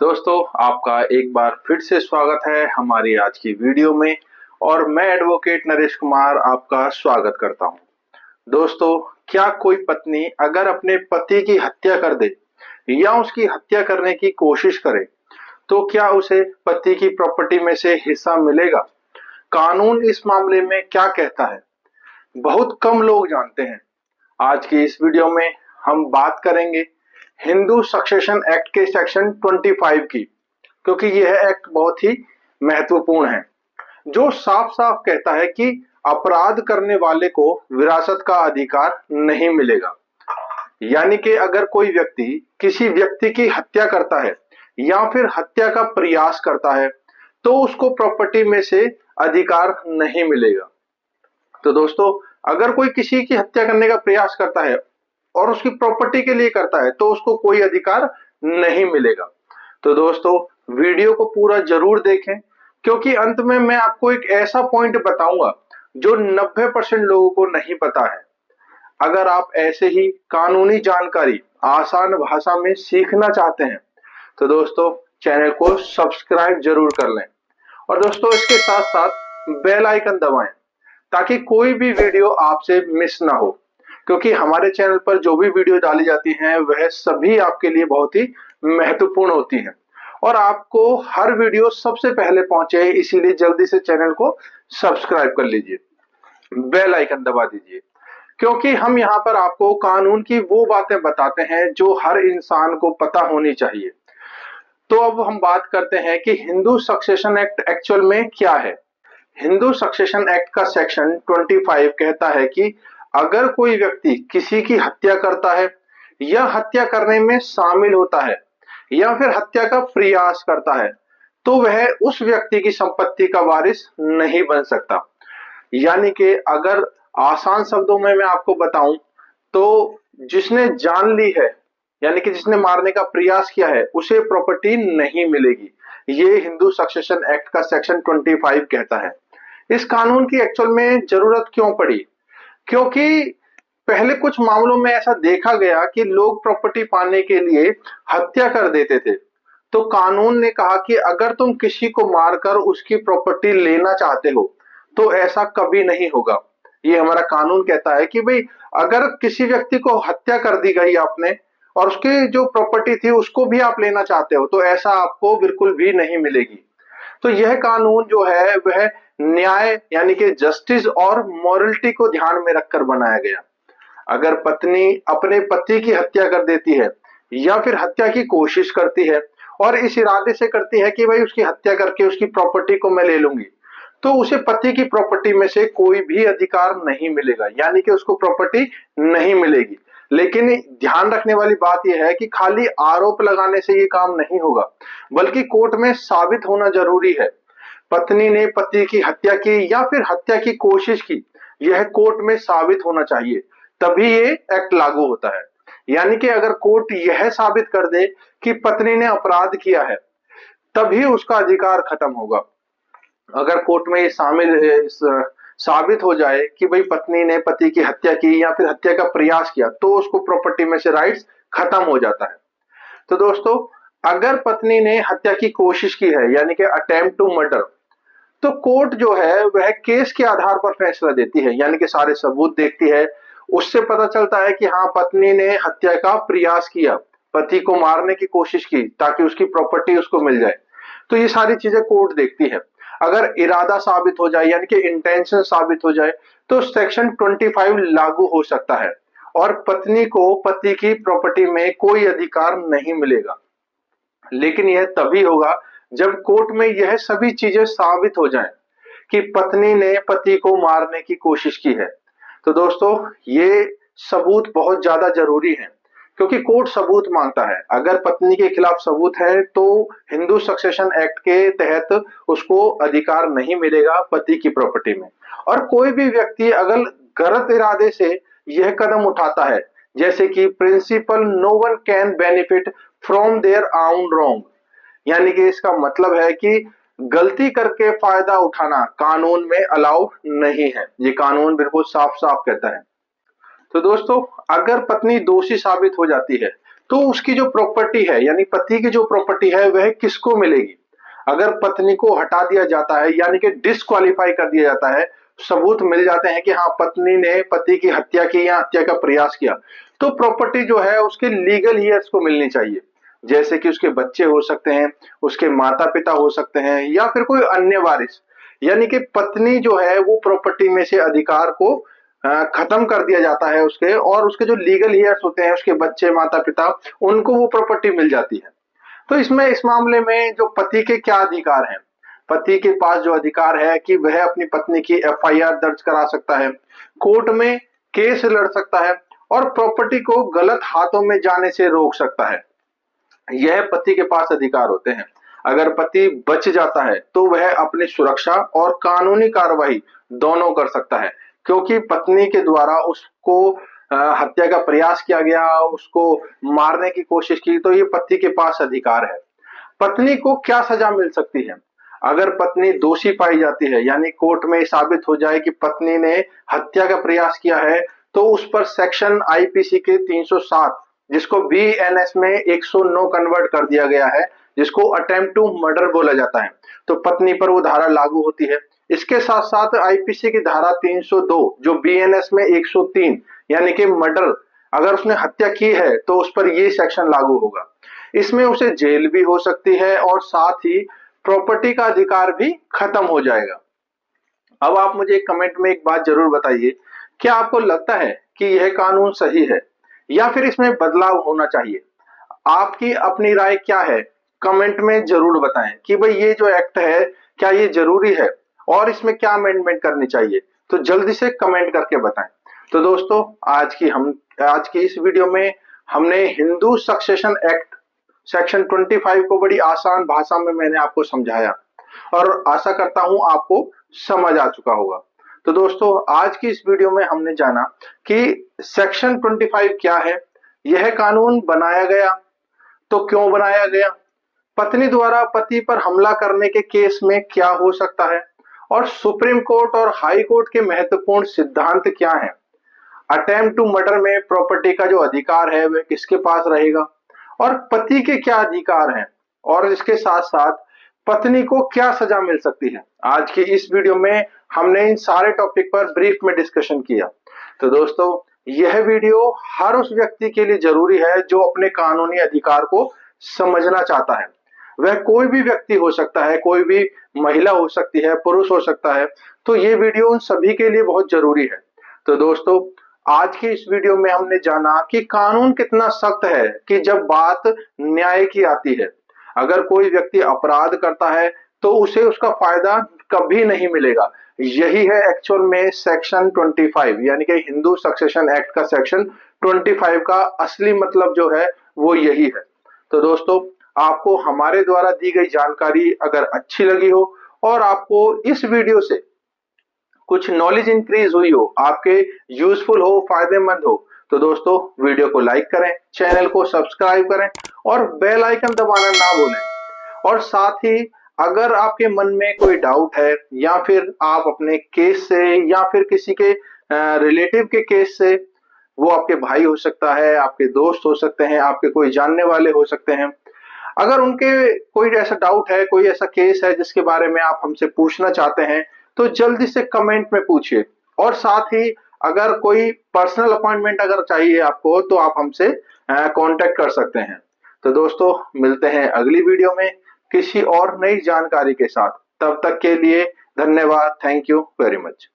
दोस्तों, आपका एक बार फिर से स्वागत है हमारी आज की वीडियो में। और मैं एडवोकेट नरेश कुमार आपका स्वागत करता हूं। दोस्तों, क्या कोई पत्नी अगर अपने पति की हत्या कर दे या उसकी हत्या करने की कोशिश करे तो क्या उसे पति की प्रॉपर्टी में से हिस्सा मिलेगा? कानून इस मामले में क्या कहता है, बहुत कम लोग जानते हैं। आज की इस वीडियो में हम बात करेंगे हिंदू सक्सेशन एक्ट के सेक्शन 25 की, क्योंकि यह एक्ट बहुत ही महत्वपूर्ण है, जो साफ साफ कहता है कि अपराध करने वाले को विरासत का अधिकार नहीं मिलेगा। यानी कि अगर कोई व्यक्ति किसी व्यक्ति की हत्या करता है या फिर हत्या का प्रयास करता है तो उसको प्रॉपर्टी में से अधिकार नहीं मिलेगा। तो दोस्तों, अगर कोई किसी की हत्या करने का प्रयास करता है और उसकी प्रॉपर्टी के लिए करता है तो उसको कोई अधिकार नहीं मिलेगा। तो दोस्तों, वीडियो को पूरा जरूर देखें, क्योंकि अंत में मैं आपको एक ऐसा पॉइंट बताऊंगा जो 90% लोगों को नहीं पता है। अगर आप ऐसे ही कानूनी जानकारी आसान भाषा में सीखना चाहते हैं तो दोस्तों, चैनल को सब्सक्राइब जरूर कर लें और दोस्तों इसके साथ साथ बेल आइकन दबाएं ताकि कोई भी वीडियो आपसे मिस ना हो, क्योंकि हमारे चैनल पर जो भी वीडियो डाली जाती हैं वह सभी आपके लिए बहुत ही महत्वपूर्ण होती हैं और आपको हर वीडियो सबसे पहले पहुंचे, इसीलिए जल्दी से चैनल को सब्सक्राइब कर लीजिए, बेल आइकन दबा दीजिए, क्योंकि हम यहाँ पर आपको कानून की वो बातें बताते हैं जो हर इंसान को पता होनी चाहिए। तो अब हम बात करते हैं कि हिंदू सक्सेशन एक्ट एक्चुअल में क्या है। हिंदू सक्सेशन एक्ट का सेक्शन 25 कहता है कि अगर कोई व्यक्ति किसी की हत्या करता है या हत्या करने में शामिल होता है या फिर हत्या का प्रयास करता है तो वह उस व्यक्ति की संपत्ति का वारिस नहीं बन सकता। यानी कि अगर आसान शब्दों में मैं आपको बताऊं तो जिसने जान ली है, यानी कि जिसने मारने का प्रयास किया है, उसे प्रॉपर्टी नहीं मिलेगी। ये हिंदू सक्सेशन एक्ट का सेक्शन 25 कहता है। इस कानून की एक्चुअल में जरूरत क्यों पड़ी? क्योंकि पहले कुछ मामलों में ऐसा देखा गया कि लोग प्रॉपर्टी पाने के लिए हत्या कर देते थे, तो कानून ने कहा कि अगर तुम किसी को मारकर उसकी प्रॉपर्टी लेना चाहते हो तो ऐसा कभी नहीं होगा। ये हमारा कानून कहता है कि भाई, अगर किसी व्यक्ति को हत्या कर दी गई आपने और उसकी जो प्रॉपर्टी थी उसको भी आप लेना चाहते हो तो ऐसा आपको बिल्कुल भी नहीं मिलेगी। तो यह कानून जो है वह न्याय यानी कि जस्टिस और मॉरलिटी को ध्यान में रखकर बनाया गया। अगर पत्नी अपने पति की हत्या कर देती है या फिर हत्या की कोशिश करती है और इस इरादे से करती है कि भाई उसकी हत्या करके उसकी प्रॉपर्टी को मैं ले लूंगी, तो उसे पति की प्रॉपर्टी में से कोई भी अधिकार नहीं मिलेगा, यानी कि उसको प्रॉपर्टी नहीं मिलेगी। लेकिन ध्यान रखने वाली बात यह है कि खाली आरोप लगाने से ये काम नहीं होगा, बल्कि कोर्ट में साबित होना जरूरी है। पत्नी ने पति की हत्या की या फिर हत्या की कोशिश की, यह कोर्ट में साबित होना चाहिए, तभी ये एक्ट लागू होता है। यानी कि अगर कोर्ट यह साबित कर दे कि पत्नी ने अपराध किया है, तभी उसका अधिकार खत्म होगा। अगर कोर्ट में ये साबित हो जाए कि भाई पत्नी ने पति की हत्या की या फिर हत्या का प्रयास किया, तो उसको प्रॉपर्टी में से राइट्स खत्म हो जाता है। तो दोस्तों, अगर पत्नी ने हत्या की कोशिश की है, यानी कि अटेम्प्ट टू मर्डर, तो कोर्ट जो है वह केस के आधार पर फैसला देती है, यानी कि सारे सबूत देखती है। उससे पता चलता है कि हाँ, पत्नी ने हत्या का प्रयास किया, पति को मारने की कोशिश की ताकि उसकी प्रॉपर्टी उसको मिल जाए। तो ये सारी चीजें कोर्ट देखती है। अगर इरादा साबित हो जाए, यानी कि इंटेंशन साबित हो जाए, तो सेक्शन 25 लागू हो सकता है और पत्नी को पति की प्रॉपर्टी में कोई अधिकार नहीं मिलेगा। लेकिन यह तभी होगा जब कोर्ट में यह सभी चीजें साबित हो जाएं कि पत्नी ने पति को मारने की कोशिश की है। तो दोस्तों, ये सबूत बहुत ज्यादा जरूरी है, क्योंकि कोर्ट सबूत मांगता है। अगर पत्नी के खिलाफ सबूत है तो हिंदू सक्सेशन एक्ट के तहत उसको अधिकार नहीं मिलेगा पति की प्रॉपर्टी में। और कोई भी व्यक्ति अगर गलत इरादे से यह कदम उठाता है, जैसे कि principle no one can benefit from their own wrong, यानी कि इसका मतलब है कि गलती करके फायदा उठाना कानून में अलाउ नहीं है। ये कानून बिल्कुल साफ साफ कहता है। तो दोस्तों, अगर पत्नी दोषी साबित हो जाती है तो उसकी जो प्रॉपर्टी है यानी पति की जो प्रॉपर्टी है वह किसको मिलेगी। अगर पत्नी को हटा दिया जाता है यानी कि डिस्क्वालीफाई कर दिया जाता है, सबूत मिल जाते हैं कि हाँ पत्नी ने पति की हत्या की या हत्या का प्रयास किया, तो प्रॉपर्टी जो है उसके लीगल हीयर्स को मिलनी चाहिए। जैसे कि उसके बच्चे हो सकते हैं, उसके माता पिता हो सकते हैं या फिर कोई अन्य वारिस। यानी कि पत्नी जो है वो प्रॉपर्टी में से अधिकार को खत्म कर दिया जाता है उसके, और उसके जो लीगल हीयर्स होते हैं उसके बच्चे माता पिता, उनको वो प्रॉपर्टी मिल जाती है। तो इसमें इस मामले में जो पति के क्या अधिकार हैं, पति के पास जो अधिकार है कि वह अपनी पत्नी की एफआईआर दर्ज करा सकता है, कोर्ट में केस लड़ सकता है और प्रॉपर्टी को गलत हाथों में जाने से रोक सकता है। यह पति के पास अधिकार होते हैं। अगर पति बच जाता है तो वह अपनी सुरक्षा और कानूनी कार्रवाई दोनों कर सकता है, क्योंकि पत्नी के द्वारा उसको हत्या का प्रयास किया गया, उसको मारने की कोशिश की, तो ये पति के पास अधिकार है। पत्नी को क्या सजा मिल सकती है? अगर पत्नी दोषी पाई जाती है यानी कोर्ट में साबित हो जाए कि पत्नी ने हत्या का प्रयास किया है, तो उस पर सेक्शन आईपीसी के 307, जिसको बीएनएस में 109 कन्वर्ट कर दिया गया है, जिसको अटेम्प्ट टू मर्डर बोला जाता है, तो पत्नी पर वो धारा लागू होती है। इसके साथ साथ आईपीसी की धारा 302 जो बीएनएस में 103 यानी कि मर्डर, अगर उसने हत्या की है तो उस पर ये सेक्शन लागू होगा। इसमें उसे जेल भी हो सकती है और साथ ही प्रॉपर्टी का अधिकार भी खत्म हो जाएगा। अब आप मुझे कमेंट में एक बात जरूर बताइए, क्या आपको लगता है कि यह कानून सही है या फिर इसमें बदलाव होना चाहिए? आपकी अपनी राय क्या है? कमेंट में जरूर बताएं कि भाई ये जो एक्ट है क्या ये जरूरी है और इसमें क्या अमेंडमेंट करनी चाहिए, तो जल्दी से कमेंट करके बताएं। तो दोस्तों आज की इस वीडियो में हमने हिंदू सक्सेशन एक्ट सेक्शन 25 को बड़ी आसान भाषा में मैंने आपको समझाया और आशा करता हूं आपको समझ आ चुका होगा। तो दोस्तों आज की इस वीडियो में हमने जाना कि सेक्शन 25 क्या है, यह कानून बनाया गया तो क्यों बनाया गया, पत्नी द्वारा पति पर हमला करने के केस में क्या हो सकता है, और सुप्रीम कोर्ट और हाई कोर्ट के महत्वपूर्ण सिद्धांत क्या हैं, अटेम्प्ट टू मर्डर में प्रॉपर्टी का जो अधिकार है वह किसके पास रहेगा, और पति के क्या अधिकार हैं, और इसके साथ साथ पत्नी को क्या सजा मिल सकती है। आज की इस वीडियो में हमने इन सारे टॉपिक पर ब्रीफ में डिस्कशन किया। तो दोस्तों यह वीडियो हर उस व्यक्ति के लिए जरूरी है जो अपने कानूनी अधिकार को समझना चाहता है। वह कोई भी व्यक्ति हो सकता है, कोई भी महिला हो सकती है, पुरुष हो सकता है, तो ये वीडियो उन सभी के लिए बहुत जरूरी है। तो दोस्तों आज की इस वीडियो में हमने जाना कि कानून कितना सख्त है कि जब बात न्याय की आती है। अगर कोई व्यक्ति अपराध करता है तो उसे उसका फायदा कभी नहीं मिलेगा। यही है एक्चुअल में सेक्शन 25 यानी कि हिंदू सक्सेशन एक्ट का सेक्शन 25 का असली मतलब जो है वो यही है। तो दोस्तों आपको हमारे द्वारा दी गई जानकारी अगर अच्छी लगी हो और आपको इस वीडियो से कुछ नॉलेज इंक्रीज हुई हो, आपके यूजफुल हो, फायदेमंद हो, तो दोस्तों वीडियो को लाइक करें, चैनल को सब्सक्राइब करें और बेल आइकन दबाना ना भूलें। और साथ ही अगर आपके मन में कोई डाउट है या फिर आप अपने केस से या फिर किसी के रिलेटिव के केस से, वो आपके भाई हो सकता है, आपके दोस्त हो सकते हैं, आपके कोई जानने वाले हो सकते हैं, अगर उनके कोई ऐसा डाउट है, कोई ऐसा केस है जिसके बारे में आप हमसे पूछना चाहते हैं, तो जल्दी से कमेंट में पूछिए। और साथ ही अगर कोई पर्सनल अपॉइंटमेंट अगर चाहिए आपको तो आप हमसे कांटेक्ट कर सकते हैं। तो दोस्तों मिलते हैं अगली वीडियो में किसी और नई जानकारी के साथ। तब तक के लिए धन्यवाद। Thank you very much.